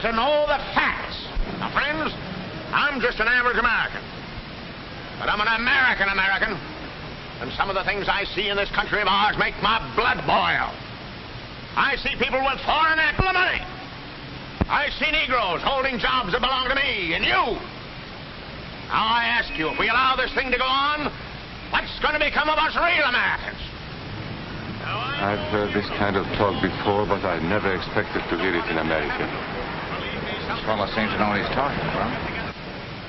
to know the facts. Now, friends, I'm just an average American. But I'm an American. And some of the things I see in this country of ours make my blood boil. I see people with foreign money. I see Negroes holding jobs that belong to me and you. Now I ask you, if we allow this thing to go on, what's going to become of us real Americans? I've heard this kind of talk before, but I never expected to hear it in America. This fellow seems to know what he's talking about.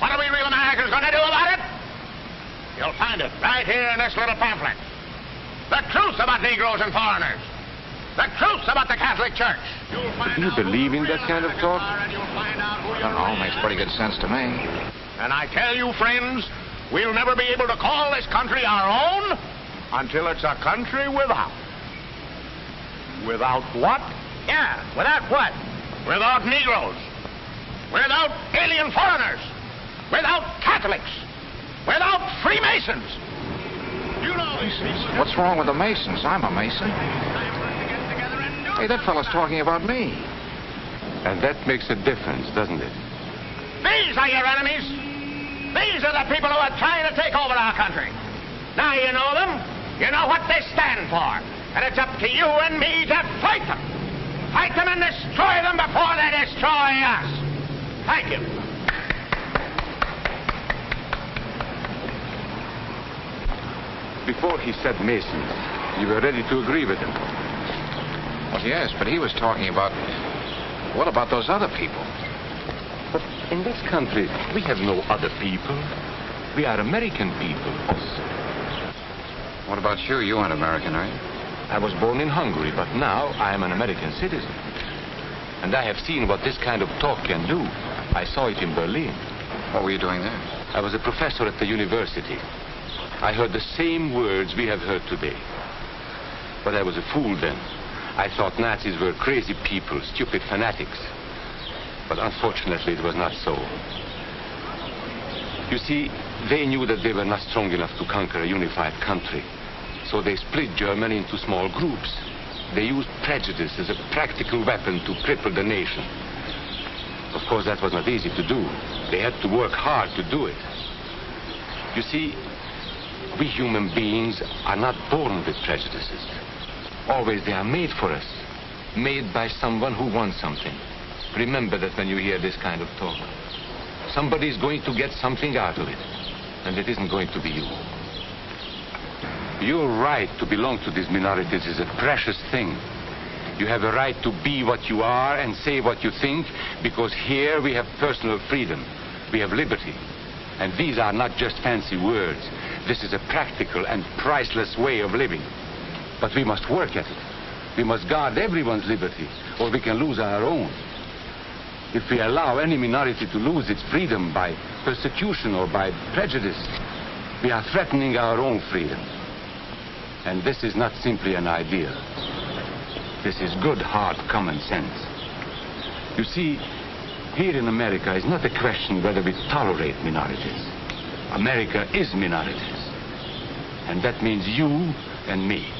What are we real Americans going to do about it? You'll find it right here in this little pamphlet. The truth about Negroes and foreigners. The truth about the Catholic Church. Do you believe in that kind of talk? I don't know. Makes pretty good sense to me. And I tell you, friends, we'll never be able to call this country our own until it's a country without. Without what? Yeah, without what? Without Negroes. Without alien foreigners. Without Catholics. Without Freemasons. You know these people. What's wrong with the Masons? I'm a Mason. Hey, that fellow's talking about me. And that makes a difference, doesn't it? These are your enemies. These are the people who are trying to take over our country. Now you know them. You know what they stand for. And it's up to you and me to fight them. Fight them and destroy them before they destroy us. Thank you. Before he said Masons, you were ready to agree with him. Well, yes, but he was talking about... What about those other people? But in this country, we have no other people. We are American people. What about you? You aren't American, are you? I was born in Hungary, but now I am an American citizen. And I have seen what this kind of talk can do. I saw it in Berlin. What were you doing there? I was a professor at the university. I heard the same words we have heard today. But I was a fool then. I thought Nazis were crazy people, stupid fanatics. But unfortunately, it was not so. You see, they knew that they were not strong enough to conquer a unified country. So they split Germany into small groups. They used prejudice as a practical weapon to cripple the nation. Of course, that was not easy to do. They had to work hard to do it. You see, we human beings are not born with prejudices. Always they are made for us. Made by someone who wants something. Remember that when you hear this kind of talk. Somebody's going to get something out of it. And it isn't going to be you. Your right to belong to these minorities is a precious thing. You have a right to be what you are and say what you think, because here we have personal freedom. We have liberty. And these are not just fancy words. This is a practical and priceless way of living. But we must work at it. We must guard everyone's liberty, or we can lose our own. If we allow any minority to lose its freedom by persecution or by prejudice, we are threatening our own freedom. And this is not simply an idea. This is good, hard common sense. You see, here in America is not a question whether we tolerate minorities. America is minorities. And that means you and me.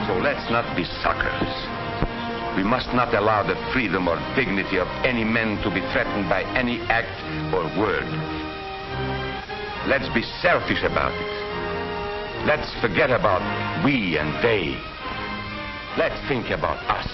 So let's not be suckers. We must not allow the freedom or dignity of any man to be threatened by any act or word. Let's be selfish about it. Let's forget about we and they. Let's think about us.